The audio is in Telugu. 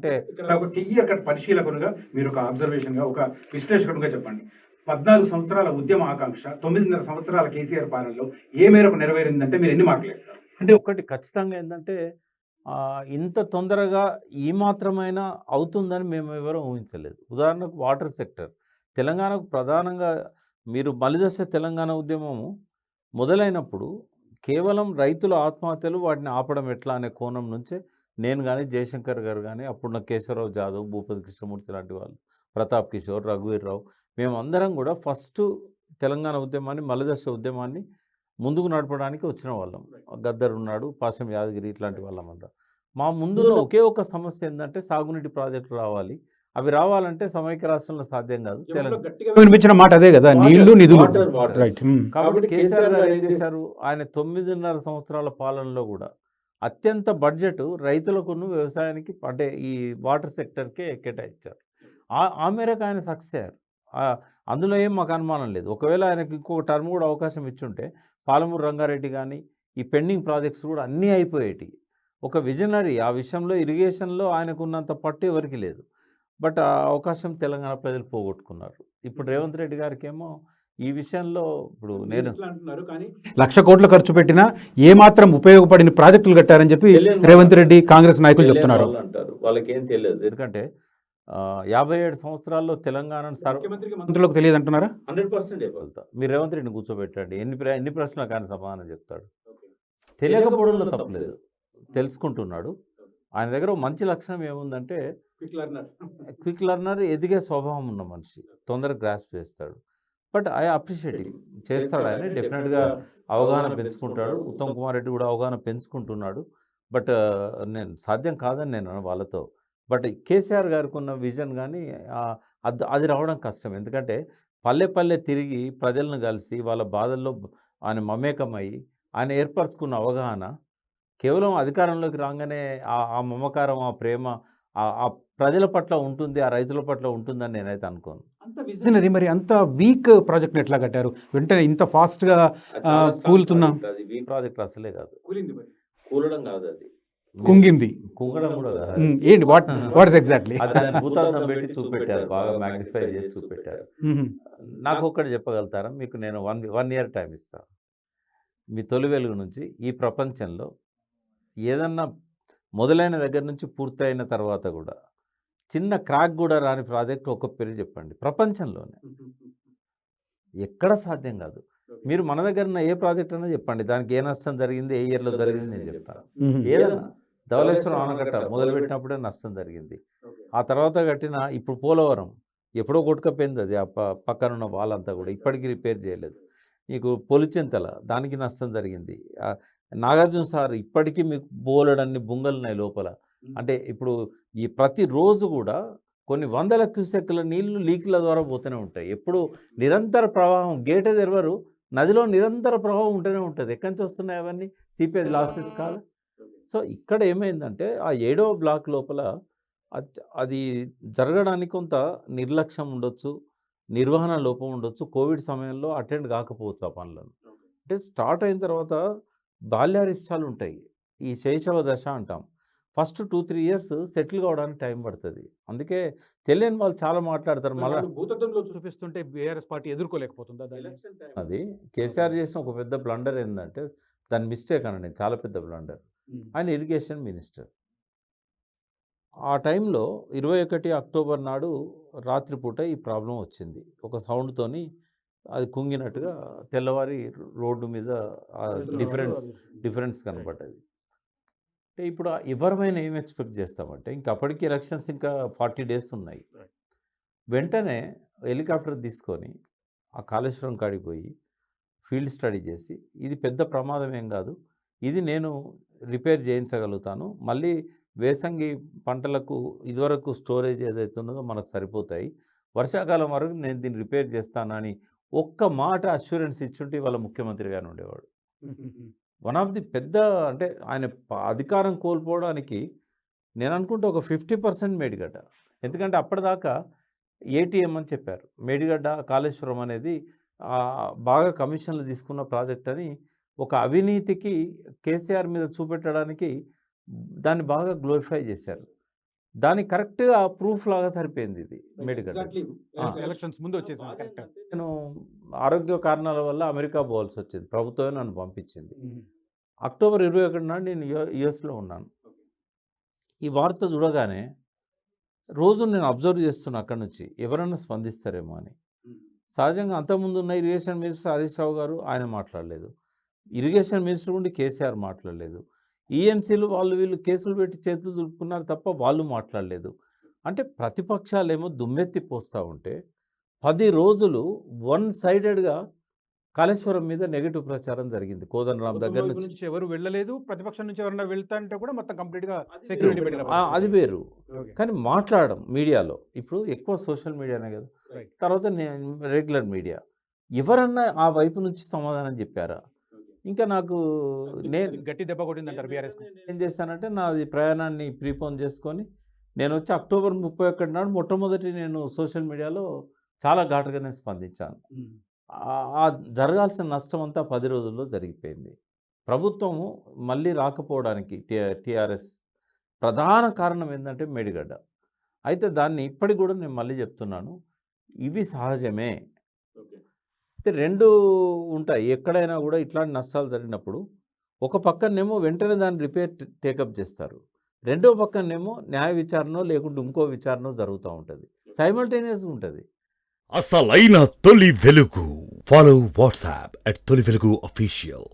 అంటే ఇక్కడ ఒక క్లియర్ కట్ పరిశీలకునిగా, మీరు ఒక అబ్జర్వేషన్‌గా, ఒక విశ్లేషకునిగా చెప్పండి. 14 సంవత్సరాల ఉద్యమ ఆకాంక్ష 9.5 సంవత్సరాల కేసీఆర్ పాలనలో ఏ మేరకు నెరవేరిందంటే మీరు ఎన్ని మార్కులేస్తారు? అంటే ఒకటి ఖచ్చితంగా ఏందంటే ఇంత తొందరగా ఈ మాత్రమైనా అవుతుందని మేము ఎవరం ఊహించలేదు. ఉదాహరణకు వాటర్ సెక్టర్. తెలంగాణకు ప్రధానంగా మీరు మలిదశ తెలంగాణ ఉద్యమము మొదలైనప్పుడు కేవలం రైతుల ఆత్మహత్యలు వాటిని ఆపడం ఎట్లా అనే కోణం నుంచే నేను గాని, జయశంకర్ గారు గాని, అప్పుడున్న కేశవరావు జాదవ్, భూపతి కృష్ణమూర్తి లాంటి వాళ్ళు, ప్రతాప్ కిషోర్, రఘువీర్రావు మేమందరం కూడా ఫస్టు తెలంగాణ ఉద్యమాన్ని, మలిదశ ఉద్యమాన్ని ముందుకు నడపడానికి వచ్చిన వాళ్ళం. గద్దర్ ఉన్నాడు, పాశం యాదగిరి ఇట్లాంటి వాళ్ళమంతా. మా ముందున్న ఒకే ఒక్క సమస్య ఏందంటే సాగునీటి ప్రాజెక్టులు రావాలి. అవి రావాలంటే సమైక్య రాష్ట్రంలో సాధ్యం కాదు. గట్టిగా వినిపించిన మాట అదే కదా, నీళ్లు నిధులు. Water, water. రైట్. కాబట్టి కేసీఆర్ గారు ఏం చేశారు, ఆయన 9.5 సంవత్సరాల పాలనలో కూడా అత్యంత బడ్జెట్ రైతులకును వ్యవసాయానికి అంటే ఈ వాటర్ సెక్టర్కే కేటాయించారు. ఆ మేరకు ఆయన సక్సెస్ అయ్యారు. అందులో ఏం మాకు అనుమానం లేదు. ఒకవేళ ఆయనకి ఇంకొక టర్మ్ కూడా అవకాశం ఇచ్చుంటే పాలమూరు రంగారెడ్డి కానీ ఈ పెండింగ్ ప్రాజెక్ట్స్ కూడా అన్నీ అయిపోయేటి. ఒక విజనరీ ఆ విషయంలో ఇరిగేషన్లో ఆయనకున్నంత పట్టు ఎవరికి లేదు. బట్ ఆ అవకాశం తెలంగాణ ప్రజలు పోగొట్టుకున్నారు. ఇప్పుడు రేవంత్ రెడ్డి గారికేమో ఈ విషయంలో ఇప్పుడు నేను అంటున్నారు కానీ 1,00,000 కోట్లు ఖర్చు పెట్టినా ఏ మాత్రం ఉపయోగపడిన ప్రాజెక్టులు కట్టారని చెప్పి రేవంత్ రెడ్డి కాంగ్రెస్ నాయకులు చెప్తున్నారు. అంటారు, వాళ్ళకేం తెలియదు. ఎందుకంటే 57 సంవత్సరాల్లో తెలంగాణను మంత్రులకు తెలియదు అంటున్నారా? 100% చెప్పగలుగుతా. మీరు రేవంత్ రెడ్డిని కూర్చోబెట్టండి, ఎన్ని ప్రశ్నలకు ఆయన సమాధానం చెప్తాడు. తెలియకపోవడంలో తప్పలేదు, తెలుసుకుంటున్నాడు. ఆయన దగ్గర ఒక మంచి లక్షణం ఏముందంటే క్విక్ లెర్నర్, ఎదిగే స్వభావం ఉన్న మనిషి, తొందరగా గ్రాస్ప్ చేస్తాడు. బట్ ఐ అప్రిషియేట్ చేస్తాడు ఆయన, డెఫినెట్గా అవగాహన పెంచుకుంటాడు. ఉత్తమ్ కుమార్ రెడ్డి కూడా అవగాహన పెంచుకుంటున్నాడు. బట్ నేను సాధ్యం కాదని నేను వాళ్ళతో. బట్ కేసీఆర్ గారికి ఉన్న విజన్ కానీ అది రావడం కష్టం. ఎందుకంటే పల్లె పల్లె తిరిగి ప్రజలను కలిసి వాళ్ళ బాధల్లో ఆయన మమేకమయ్యి ఆయన ఏర్పరచుకున్న అవగాహన కేవలం అధికారంలోకి రాగానే ఆ మమకారం, ఆ ప్రేమ ఆ ప్రజల పట్ల ఉంటుంది, ఆ రైతుల పట్ల ఉంటుందని నేనైతే అనుకోను. అంత విజనరీ మరి అంత వీక్ ప్రాజెక్ట్ ఎట్లా కట్టారు? వెంటనే ఇంత ఫాస్ట్గా కూలుతున్నా అది వీక్ ప్రాజెక్ట్ అసలే కాదు, కూలడం కాదు, అది కుంగింది, కుంగడం కూడా కాదు. ఏంటి వాట్ ఇస్ ఎగ్జాక్ట్లీ? దాన్ని భూతార్థం పెట్టి చూపెట్టారు, బాగా మ్యాగ్నిఫై చేసి చూపెట్టారు. నాకు ఒక్కటి చెప్పగలుగుతారా మీకు? నేను వన్ ఇయర్ టైం ఇస్తాను. మీ తొలి వెలుగు నుంచి ఈ ప్రపంచంలో ఏదన్నా మొదలైన దగ్గర నుంచి పూర్తయిన తర్వాత కూడా చిన్న క్రాక్ కూడా రాని ప్రాజెక్ట్ ఒక్క పేరు చెప్పండి ప్రపంచంలోనే. ఎక్కడ సాధ్యం కాదు. మీరు మన దగ్గర ఉన్న ఏ ప్రాజెక్ట్ అయినా చెప్పండి, దానికి ఏ నష్టం జరిగింది, ఏ ఇయర్లో జరిగింది నేను చెప్తాను. ఏదన్నా ధవళేశ్వరం ఆనకట్ట మొదలుపెట్టినప్పుడే నష్టం జరిగింది. ఆ తర్వాత కట్టిన ఇప్పుడు పోలవరం ఎప్పుడో కొట్టుకపోయింది, అది ఆ పక్కనున్న వాళ్ళంతా కూడా ఇప్పటికీ రిపేర్ చేయలేదు. మీకు పొలిచెంతల దానికి నష్టం జరిగింది. నాగార్జున సార్ ఇప్పటికీ మీకు బోలెడన్ని బుంగలున్నాయి లోపల. అంటే ఇప్పుడు ఈ ప్రతిరోజు కూడా కొన్ని వందల క్యూసెక్కుల నీళ్లు లీక్ల ద్వారా పోతూనే ఉంటాయి. ఎప్పుడు నిరంతర ప్రవాహం, గేటే తెరవరు, నదిలో నిరంతర ప్రవాహం ఉంటూనే ఉంటుంది. ఎక్కడి నుంచి వస్తున్నాయి అవన్నీ? సీపేజ్ లాసెస్ కాదు. సో ఇక్కడ ఏమైందంటే ఆ 7వ బ్లాక్ లోపల అది జరగడానికి కొంత నిర్లక్ష్యం ఉండొచ్చు, నిర్వహణ లోపం ఉండొచ్చు, కోవిడ్ సమయంలో అటెండ్ కాకపోవచ్చు ఆ పనులను. అంటే స్టార్ట్ అయిన తర్వాత బాల్యారిష్టాలు ఉంటాయి, ఈ శైశవ దశ అంటాం. ఫస్ట్ 2-3 ఇయర్స్ సెటిల్ కావడానికి టైం పడుతుంది. అందుకే తెలియని వాళ్ళు చాలా మాట్లాడతారు. మళ్ళీ భూతత్వంలో చూపిస్తుంటే బీఆర్ఎస్ పార్టీ ఎదుర్కోలేకపోతుందా? అది కేసీఆర్ చేసిన ఒక పెద్ద బ్లండర్ ఏంటంటే, దాని మిస్టేక్ అనండి, చాలా పెద్ద బ్లండర్. ఆయన ఇరిగేషన్ మినిస్టర్. ఆ టైంలో 21 అక్టోబర్ నాడు రాత్రిపూట ఈ ప్రాబ్లం వచ్చింది. ఒక సౌండ్తోని అది కుంగినట్టుగా తెల్లవారి రోడ్డు మీద డిఫరెన్స్ కనపడ్డది. అంటే ఇప్పుడు ఎవరమైనా ఏం ఎక్స్పెక్ట్ చేస్తామంటే, ఇంక అప్పటికి ఎలక్షన్స్ ఇంకా 40 డేస్ ఉన్నాయి. వెంటనే హెలికాప్టర్ తీసుకొని ఆ కాళేశ్వరం కాడికి పోయి ఫీల్డ్ స్టడీ చేసి, ఇది పెద్ద ప్రమాదం ఏం కాదు, ఇది నేను రిపేర్ చేయించగలుగుతాను, మళ్ళీ వేసంగి పంటలకు ఇదివరకు స్టోరేజ్ ఏదైతే ఉన్నదో మనకు సరిపోతాయి, వర్షాకాలం వరకు నేను దీన్ని రిపేర్ చేస్తానని ఒక్క మాట అష్యూరెన్స్ ఇచ్చుంటే వాళ్ళ ముఖ్యమంత్రిగానే ఉండేవాడు. వన్ ఆఫ్ ది పెద్ద, అంటే ఆయన అధికారం కోల్పోవడానికి నేను అనుకుంటే ఒక 50% మేడిగడ్డ. ఎందుకంటే అప్పటిదాకా ఏటీఎం అని చెప్పారు, మేడిగడ్డ కాళేశ్వరం అనేది బాగా కమిషన్లు తీసుకున్న ప్రాజెక్ట్ అని ఒక అవినీతికి కేసీఆర్ మీద చూపెట్టడానికి దాన్ని బాగా గ్లోరిఫై చేశారు. దానికి కరెక్ట్‌గా ప్రూఫ్ లాగా సరిపోయింది ఇది మేడిగడ్డ. ఆ. ఎలక్షన్స్ ముందు వచ్చేసింది కరెక్ట్. నేను ఆరోగ్య కారణాల వల్ల అమెరికా పోవాల్సొచ్చింది. ప్రభుత్వమే నన్ను పంపించింది. అక్టోబర్ 21 నాడు నేను యూఎస్‌లో ఉన్నాను. ఈ వార్త చూడగానే రోజు నేను అబ్జర్వ్ చేస్తున్నా అక్కడి నుంచి ఎవరైనా స్పందిస్తారేమో అని. సహజంగా అంతకుముందు ఉన్న ఇరిగేషన్ మినిస్టర్ హరీష్ రావు గారు ఆయన మాట్లాడలేదు. ఇరిగేషన్ మినిస్టర్ ఉండి కేసీఆర్ మాట్లాడలేదు. ఈఎన్సీలు వాళ్ళు వీళ్ళు కేసులు పెట్టి చేతులు దులుపుకున్నారు తప్ప వాళ్ళు మాట్లాడలేదు. అంటే ప్రతిపక్షాలేమో దుమ్మెత్తి పోస్తూ ఉంటే 10 రోజులు వన్ సైడెడ్‌గా కాళేశ్వరం మీద నెగెటివ్ ప్రచారం జరిగింది. కోదండరాం దగ్గర నుంచి. నుంచి ఎవరు వెళ్ళలేదు, ప్రతిపక్షం నుంచి ఎవరైనా వెళ్తా అంటే కూడా మొత్తం కంప్లీట్ గా సెక్యూరిటీ పెట్టిన అది వేరు. ఓకే. కానీ మాట్లాడడం మీడియాలో ఇప్పుడు ఎక్కువ సోషల్ మీడియానే కదా. Right. తర్వాత నేను రెగ్యులర్ మీడియా ఎవరన్నా ఆ వైపు నుంచి సమాధానం చెప్పారా? ఇంకా నాకు నేను గట్టి దెబ్బ కొట్టింది అంటారు బీఆర్ఎస్ ఏం చేశానంటే నాది ప్రయాణాన్ని ప్రీపోన్ చేసుకొని నేను వచ్చి అక్టోబర్ 31 నాడు మొట్టమొదటి నేను సోషల్ మీడియాలో చాలా ఘాటుగానే స్పందించాను. ఆ జరగాల్సిన నష్టం అంతా 10 రోజుల్లో జరిగిపోయింది. ప్రభుత్వము మళ్ళీ రాకపోవడానికి టీఆర్ఎస్ ప్రధాన కారణం ఏంటంటే మేడిగడ్డ. అయితే దాన్ని ఇప్పటికి కూడా నేను మళ్ళీ చెప్తున్నాను. ఇవి సహజమే. అయితే 2 ఉంటాయి. ఎక్కడైనా కూడా ఇట్లాంటి నష్టాలు జరిగినప్పుడు ఒక పక్కనేమో వెంటనే దాన్ని రిపేర్ టేకప్ చేస్తారు. రెండో పక్కనేమో న్యాయ విచారణో లేకుంటే ఇంకో విచారణో జరుగుతూ ఉంటుంది. సైమల్టేనియస్‌గా ఉంటుంది. అసలైన తొలి వెలుగు. ఫాలో వాట్సాప్ @తొలి వెలుగు అఫీషియల్.